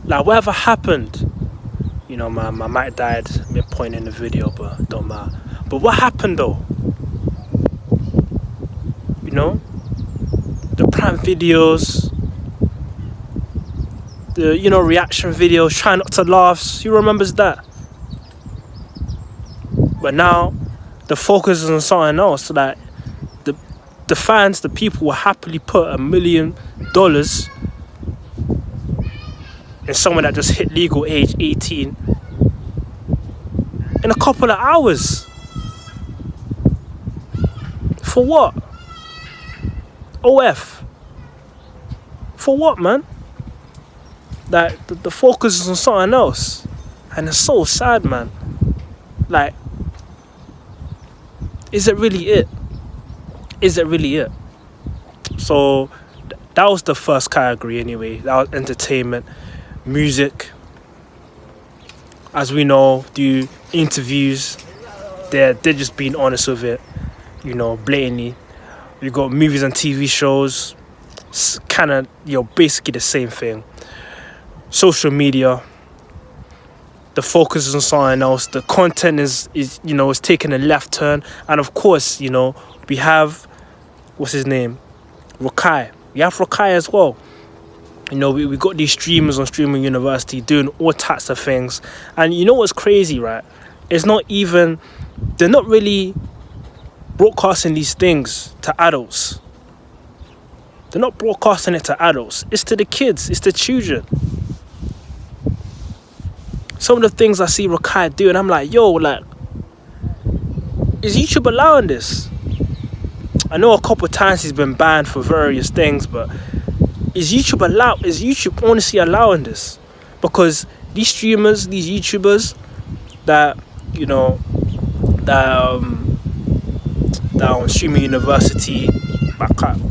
Like, whatever happened? You know, my mic died midpoint in the video, but don't matter. But what happened though? You know, the prank videos, the, you know, reaction videos, try not to laugh. Who remembers that? But now the focus is on something else. Like, the fans, the people will happily put $1 million in someone that just hit legal age 18 in a couple of hours. For what? OF. For what, man? Like, the focus is on something else. And it's so sad, man. Like, is it really it? Is it really it? So, that was the first category anyway. That was entertainment. Music. As we know, do interviews. They're just being honest with it. You know, blatantly. We've got movies and TV shows. It's kind of, you know, basically the same thing. Social media. The focus is on something else. The content is you know, is taking a left turn. And of course, you know, we have, what's his name? Rakai. We have Rakai as well. You know, we got these streamers on Streaming University doing all types of things. And you know what's crazy, right? It's not even, they're not really broadcasting these things to adults. They're not broadcasting it to adults. It's to the kids. It's the children. Some of the things I see Rakai do, and I'm like, yo, like, is YouTube allowing this? I know a couple of times he's been banned for various things, but is YouTube honestly allowing this? Because these streamers, these YouTubers that, you know, that on Streaming University,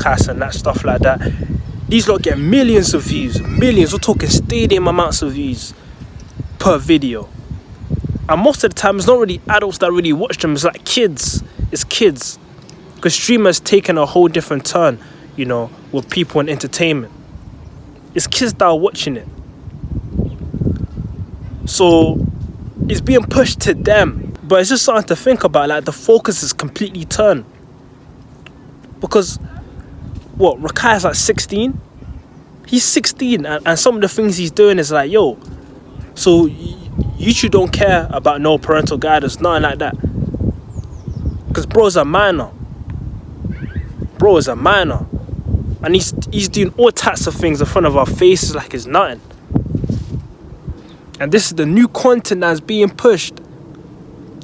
Cast and that stuff like that, these lot get millions of views. Millions, we're talking stadium amounts of views per video. And most of the time, it's not really adults that really watch them. It's like kids. It's kids. Because streamers taking a whole different turn, you know, with people and entertainment. It's kids that are watching it. So it's being pushed to them. But it's just something to think about. Like, the focus is completely turned. Because, what, Rakai is like 16? He's 16, and some of the things he's doing is like, yo, so YouTube don't care about no parental guidance, nothing like that. Because bro's a minor. Bro is a minor. And he's doing all types of things in front of our faces like it's nothing. And this is the new content that's being pushed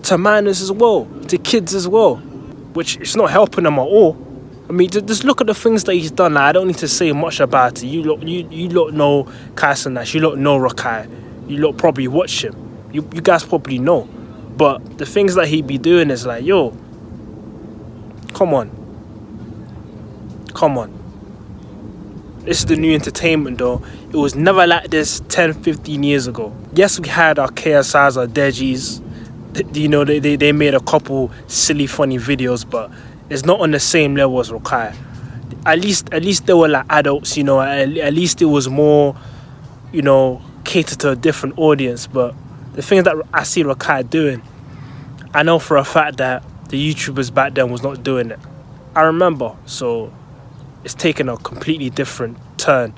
to minors as well, to kids as well, which is not helping them at all. I mean, just look at the things that he's done. Like, I don't need to say much about it. You lot know Kaisanash. You lot know Rakai. You lot probably watch him. You guys probably know. But the things that he be doing is like, yo, come on. Come on. This is the new entertainment, though. It was never like this 10, 15 years ago. Yes, we had our KSIs, our Degis. You know, they made a couple silly, funny videos, but it's not on the same level as Rakai. At least they were like adults, you know. At least it was more, you know, catered to a different audience. But the things that I see Rakai doing, I know for a fact that the YouTubers back then was not doing it. I remember. So it's taken a completely different turn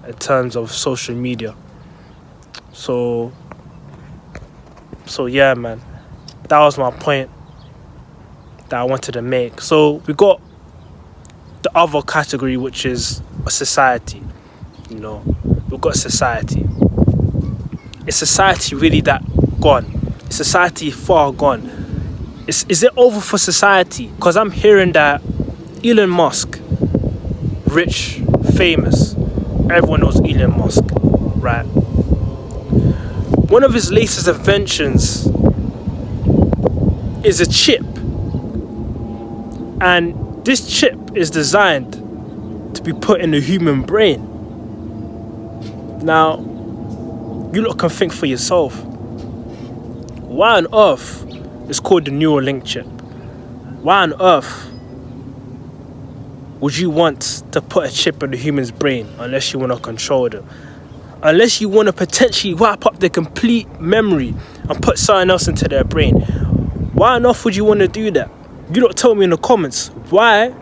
in terms of social media. So yeah, man. That was my point that I wanted to make. So we got the other category, which is a society. You know, we've got society. Is society really that gone? Is society far gone? Is it over for society? Because I'm hearing that Elon Musk, rich, famous, everyone knows Elon Musk, right? One of his latest inventions is a chip. And this chip is designed to be put in the human brain. Now, you lot can think for yourself. Why on earth is called the Neuralink chip? Why on earth would you want to put a chip in the human's brain unless you want to control them? unless you want to potentially wipe up their complete memory and put something else into their brain. Why on earth would you want to do that? You don't tell me in the comments. Why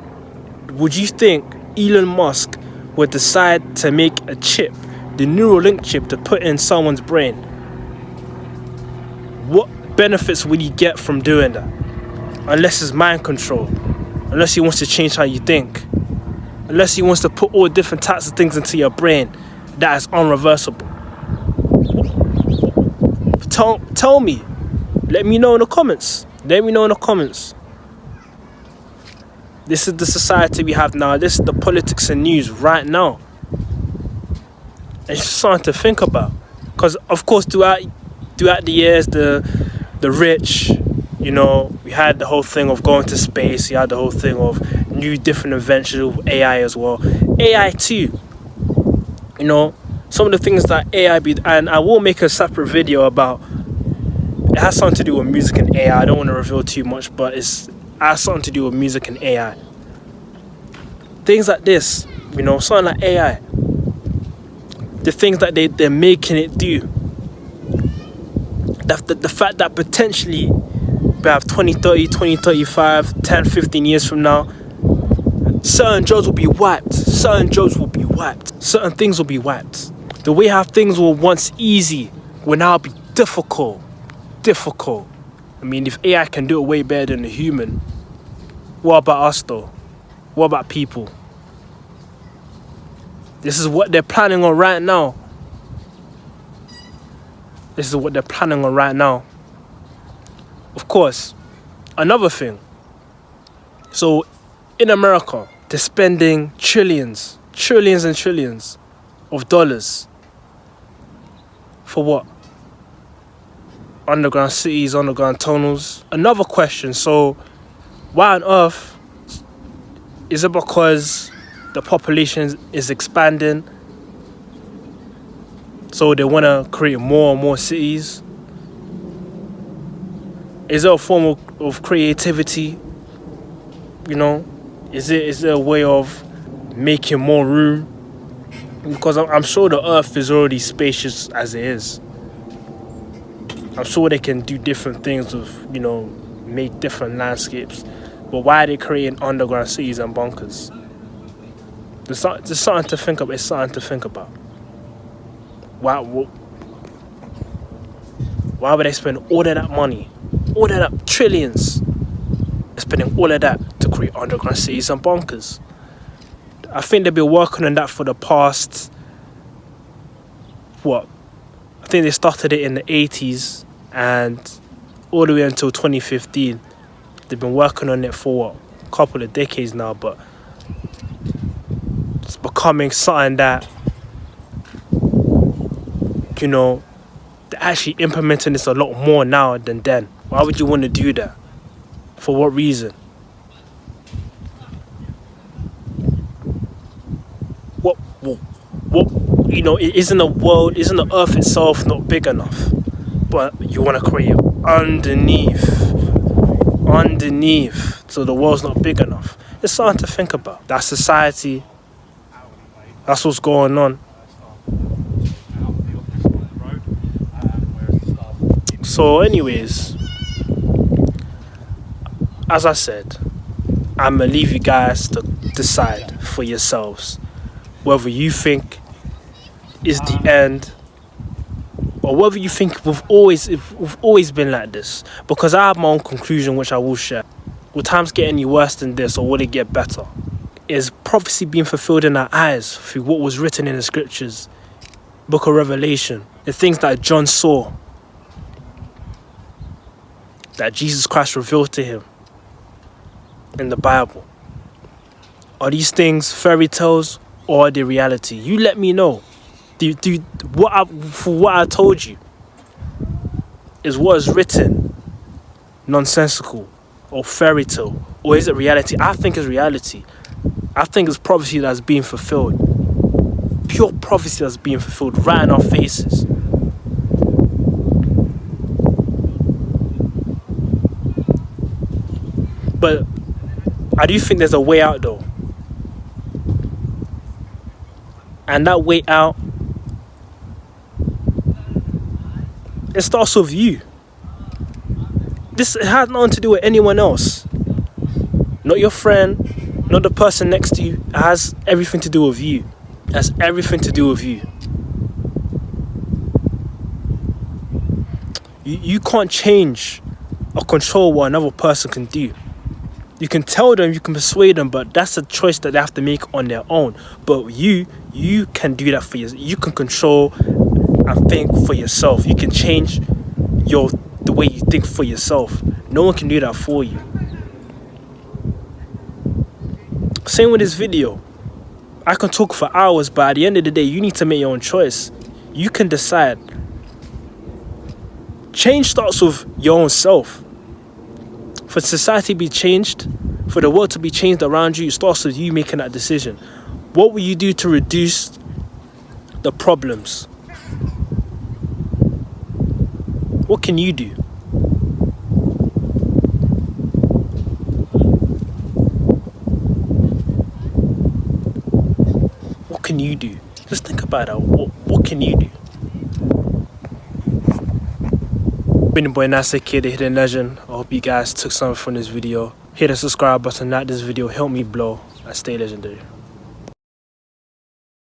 would you think Elon Musk would decide to make a chip, the Neuralink chip, to put in someone's brain? What benefits would he get from doing that? Unless it's mind control. Unless he wants to change how you think. Unless he wants to put all different types of things into your brain that is unreversible. Tell me. Let me know in the comments. Let me know in the comments. This is the society we have now. This is the politics and news right now. It's just something to think about. Because, of course, throughout the years, the rich, you know, we had the whole thing of going to space. We had the whole thing of new different inventions of AI as well. AI too. You know, some of the things that AI be... And I will make a separate video about... It has something to do with music and AI. I don't want to reveal too much, but it has something to do with music and AI. Things like this, you know, something like AI. The things that they're making it do. The fact that potentially we have 2030, 2035, 10, 15 years from now, certain jobs will be wiped. Certain jobs will be wiped. Certain things will be wiped. The way how things were once easy will now be difficult. Difficult. I mean, if AI can do it way better than a human, what about us though? What about people? This is what they're planning on right now. This is what they're planning on right now. Of course, another thing. So, in America, they're spending trillions and trillions of dollars. For what? Underground cities, underground tunnels. Another question, so why on earth is it because the population is expanding, so they want to create more and more cities? Is it a form of creativity? You know, is it a way of making more room? Because I'm sure the earth is already spacious as it is. I'm sure they can do different things with, you know, make different landscapes. But why are they creating underground cities and bunkers? There's something to think about. It's something to think about. Why would they spend all of that money, all of that trillions, spending all of that to create underground cities and bunkers? I think they've been working on that for the past, what? I think they started it in the 80s and all the way until 2015. They've been working on it for what? A couple of decades now, but it's becoming something that, you know, they're actually implementing this a lot more now than then. Why would you want to do that? For what reason? What, you know, isn't the earth itself not big enough? But you want to create underneath, so the world's not big enough. It's something to think about. That's society. That's what's going on. So anyways, as I said, I'm going to leave you guys to decide for yourselves whether you think is the end, or whether you think we've always been like this. Because I have my own conclusion, which I will share. Will times get any worse than this, or will it get better? Is prophecy being fulfilled in our eyes through what was written in the scriptures? Book of Revelation, the things that John saw, that Jesus Christ revealed to him in the Bible. Are these things fairy tales or are they reality? You let me know. For what I told you, is what is written nonsensical or fairy tale, or is it reality? I think it's reality. I think it's prophecy that's being fulfilled. Pure prophecy that's being fulfilled right in our faces. But I do think there's a way out though. And that way out It starts with you. This has nothing to do with anyone else. Not your friend, not the person next to you. It has everything to do with you. It has everything to do with you. You can't change or control what another person can do. You can tell them, you can persuade them, but that's a choice that they have to make on their own. But you can do that for yourself. You can control and think for yourself. You can change the way you think for yourself. No one can do that for you. Same with this video. I can talk for hours, but at the end of the day, you need to make your own choice. You can decide. Change starts with your own self. For society to be changed, for the world to be changed around you, it starts with you making that decision. What will you do to reduce the problems? What can you do? What can you do? Just think about that. What can you do? Been your boy NATZ, the hidden legend. I hope you guys took something from this video. Hit the subscribe button, like this video, help me blow, and stay legendary.